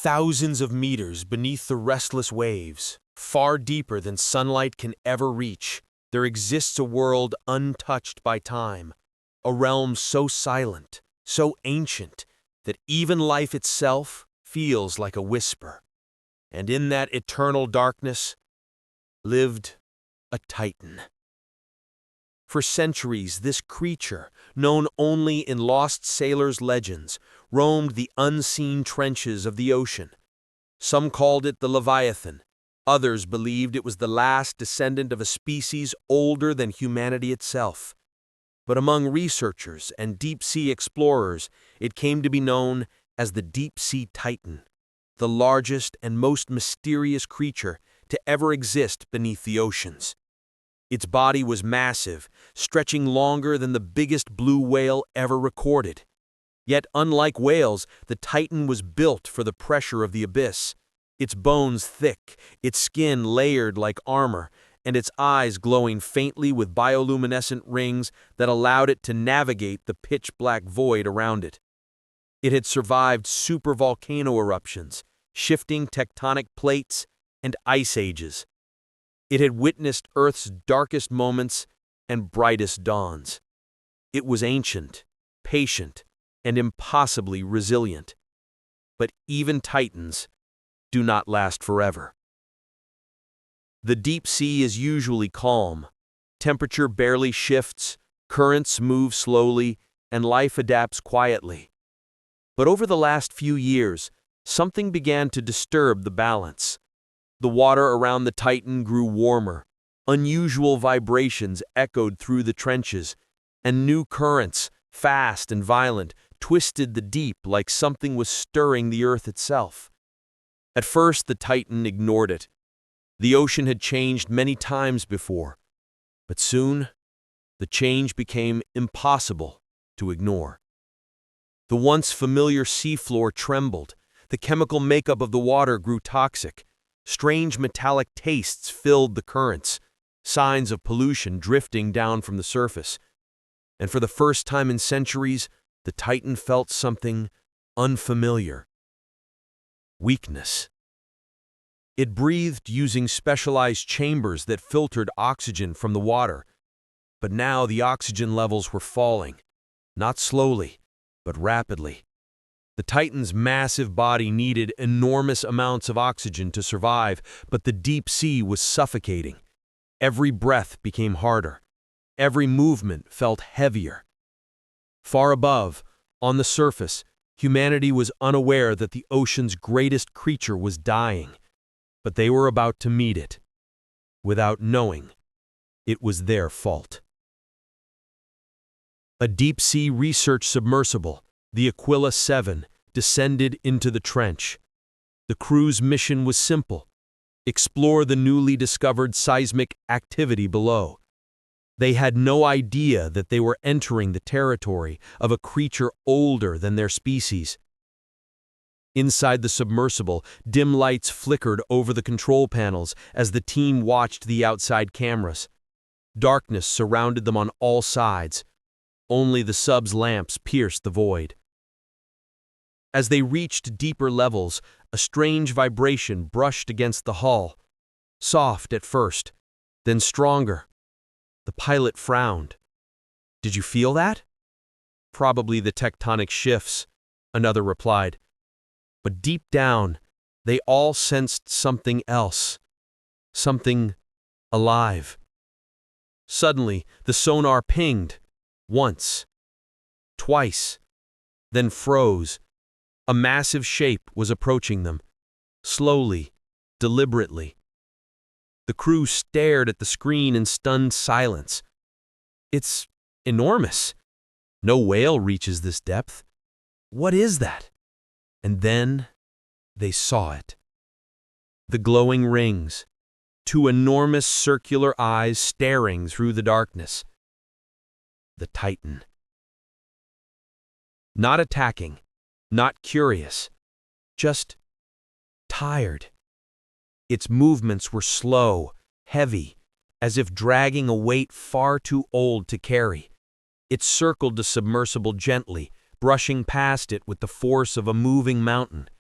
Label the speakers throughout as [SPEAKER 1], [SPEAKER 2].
[SPEAKER 1] Thousands of meters beneath the restless waves, far deeper than sunlight can ever reach, there exists a world untouched by time, a realm so silent, so ancient, that even life itself feels like a whisper. And in that eternal darkness lived a Titan. For centuries, this creature, known only in lost sailors' legends, roamed the unseen trenches of the ocean. Some called it the Leviathan. Others believed it was the last descendant of a species older than humanity itself. But among researchers and deep-sea explorers, it came to be known as the deep-sea Titan, the largest and most mysterious creature to ever exist beneath the oceans. Its body was massive, stretching longer than the biggest blue whale ever recorded. Yet, unlike whales, the Titan was built for the pressure of the abyss. Its bones thick, its skin layered like armor, and its eyes glowing faintly with bioluminescent rings that allowed it to navigate the pitch-black void around it. It had survived supervolcano eruptions, shifting tectonic plates, and ice ages. It had witnessed Earth's darkest moments and brightest dawns. It was ancient, patient, and impossibly resilient. But even titans do not last forever. The deep sea is usually calm. Temperature barely shifts, currents move slowly, and life adapts quietly. But over the last few years, something began to disturb the balance. The water around the Titan grew warmer, unusual vibrations echoed through the trenches, and new currents, fast and violent, twisted the deep like something was stirring the earth itself. At first, the Titan ignored it. The ocean had changed many times before, but soon, the change became impossible to ignore. The once familiar seafloor trembled, the chemical makeup of the water grew toxic. Strange metallic tastes filled the currents, signs of pollution drifting down from the surface. And for the first time in centuries, the Titan felt something unfamiliar. Weakness. It breathed using specialized chambers that filtered oxygen from the water. But now the oxygen levels were falling, not slowly, but rapidly. The Titan's massive body needed enormous amounts of oxygen to survive, but the deep sea was suffocating. Every breath became harder. Every movement felt heavier. Far above, on the surface, humanity was unaware that the ocean's greatest creature was dying, but they were about to meet it, without knowing it was their fault. A deep-sea research submersible, the Eclesso, descended into the trench. The crew's mission was simple: explore the newly discovered seismic activity below. They had no idea that they were entering the territory of a creature older than their species. Inside the submersible, dim lights flickered over the control panels as the team watched the outside cameras. Darkness surrounded them on all sides. Only the sub's lamps pierced the void. As they reached deeper levels, a strange vibration brushed against the hull. Soft at first, then stronger. The pilot frowned. "Did you feel that?" "Probably the tectonic shifts," another replied. But deep down, they all sensed something else. Something alive. Suddenly, the sonar pinged. Once. Twice. Then froze. A massive shape was approaching them. Slowly, deliberately. The crew stared at the screen in stunned silence. "It's enormous. No whale reaches this depth. What is that?" And then they saw it. The glowing rings, two enormous circular eyes staring through the darkness. The Titan. Not attacking, not curious, just tired. Its movements were slow, heavy, as if dragging a weight far too old to carry. It circled the submersible gently, brushing past it with the force of a moving mountain.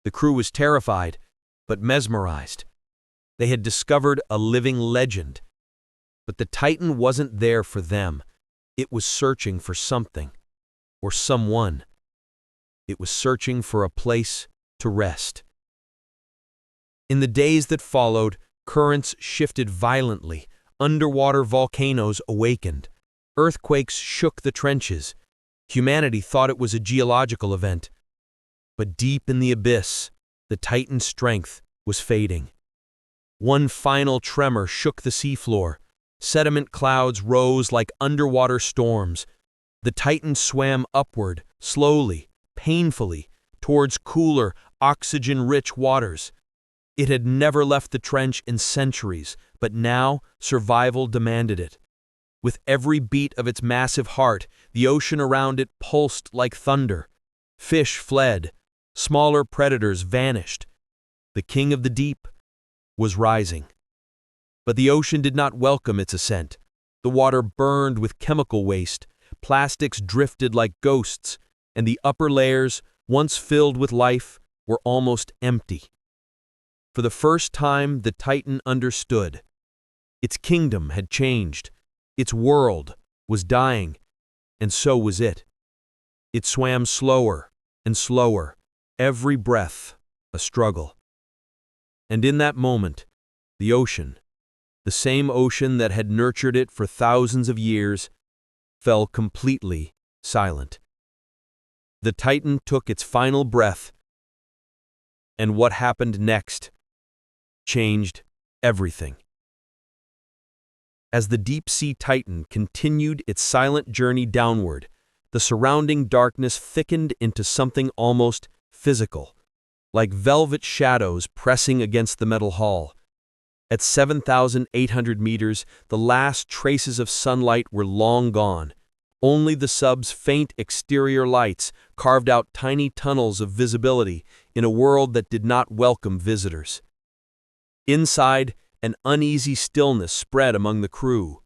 [SPEAKER 1] The crew was terrified, but mesmerized. They had discovered a living legend. But the Titan wasn't there for them. It was searching for something, or someone. It was searching for a place to rest. In the days that followed, currents shifted violently, underwater volcanoes awakened, earthquakes shook the trenches. Humanity thought it was a geological event. But deep in the abyss, the Titan's strength was fading. One final tremor shook the seafloor. Sediment clouds rose like underwater storms. The Titan swam upward, slowly, painfully, towards cooler, oxygen-rich waters. It had never left the trench in centuries, but now survival demanded it. With every beat of its massive heart, the ocean around it pulsed like thunder. Fish fled. Smaller predators vanished. The king of the deep was rising. But the ocean did not welcome its ascent. The water burned with chemical waste. Plastics drifted like ghosts, and the upper layers, once filled with life, were almost empty. For the first time, the Titan understood. Its kingdom had changed. Its world was dying, and so was it. It swam slower and slower, every breath a struggle. And in that moment, the ocean, the same ocean that had nurtured it for thousands of years, fell completely silent. The Titan took its final breath, and what happened next changed everything. As the deep-sea Titan continued its silent journey downward, the surrounding darkness thickened into something almost physical, like velvet shadows pressing against the metal hull. At 7,800 meters, the last traces of sunlight were long gone. Only the sub's faint exterior lights carved out tiny tunnels of visibility in a world that did not welcome visitors. Inside, an uneasy stillness spread among the crew.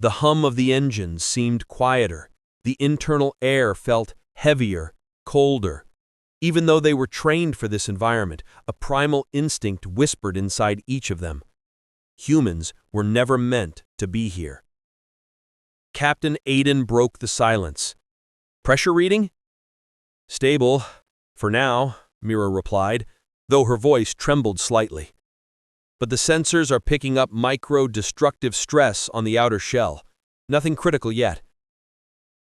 [SPEAKER 1] The hum of the engines seemed quieter. The internal air felt heavier, colder. Even though they were trained for this environment, a primal instinct whispered inside each of them. Humans were never meant to be here. Captain Aiden broke the silence. "Pressure reading?" "Stable, for now," Mira replied, though her voice trembled slightly. "But the sensors are picking up micro-destructive stress on the outer shell. Nothing critical yet."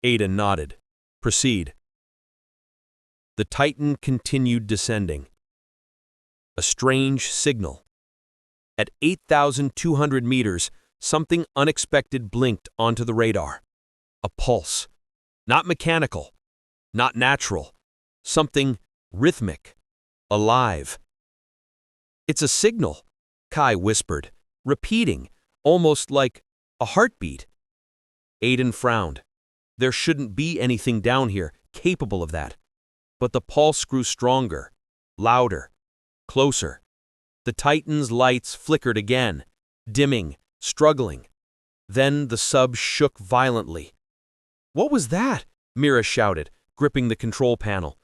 [SPEAKER 1] Aiden nodded. "Proceed." The Titan continued descending. A strange signal. At 8,200 meters, something unexpected blinked onto the radar. A pulse. Not mechanical, not natural. Something rhythmic, alive. "It's a signal," Kai whispered, repeating, almost like a heartbeat. Aiden frowned. There shouldn't be anything down here capable of that. But the pulse grew stronger, louder, closer. The Titan's lights flickered again, dimming, struggling. Then the sub shook violently. "What was that?" Mira shouted, gripping the control panel.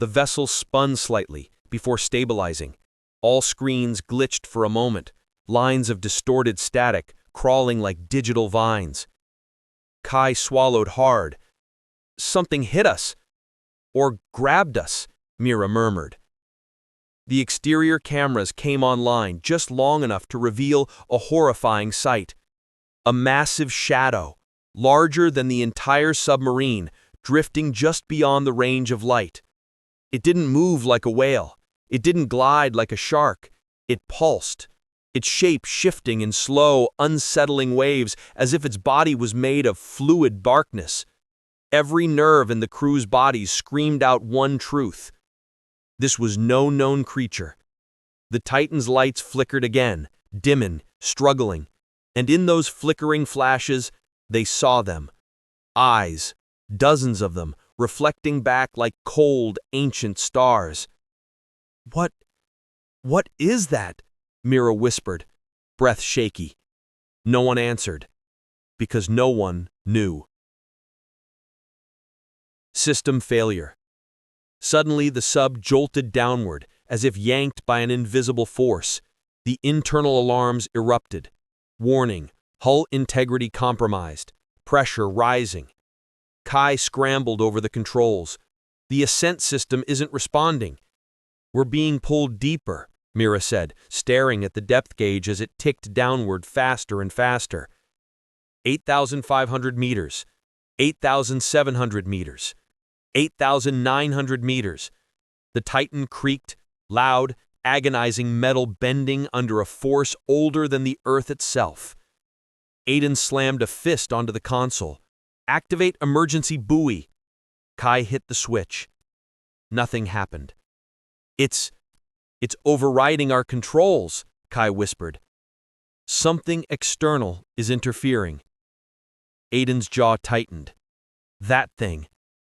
[SPEAKER 1] The vessel spun slightly before stabilizing. All screens glitched for a moment, lines of distorted static crawling like digital vines. Kai swallowed hard. "Something hit us. Or grabbed us," Mira murmured. The exterior cameras came online just long enough to reveal a horrifying sight. A massive shadow, larger than the entire submarine, drifting just beyond the range of light. It didn't move like a whale. It didn't glide like a shark. It pulsed, its shape shifting in slow, unsettling waves as if its body was made of fluid darkness. Every nerve in the crew's bodies screamed out one truth. This was no known creature. The Titan's lights flickered again, dimming, struggling, and in those flickering flashes, they saw them. Eyes, dozens of them, reflecting back like cold, ancient stars. What is that?" Mira whispered, breath shaky. No one answered, because no one knew. System failure. Suddenly, the sub jolted downward, as if yanked by an invisible force. The internal alarms erupted. Warning, hull integrity compromised. Pressure rising. Kai scrambled over the controls. The ascent system isn't responding. We're being pulled deeper, Mira said, staring at the depth gauge as it ticked downward faster and faster. 8,500 meters, 8,700 meters, 8,900 meters. The Titan creaked, loud, agonizing metal bending under a force older than the Earth itself. Aiden slammed a fist onto the console. Activate emergency buoy. Kai hit the switch. Nothing happened. It's overriding our controls, Kai whispered. Something external is interfering. Aiden's jaw tightened. That thing.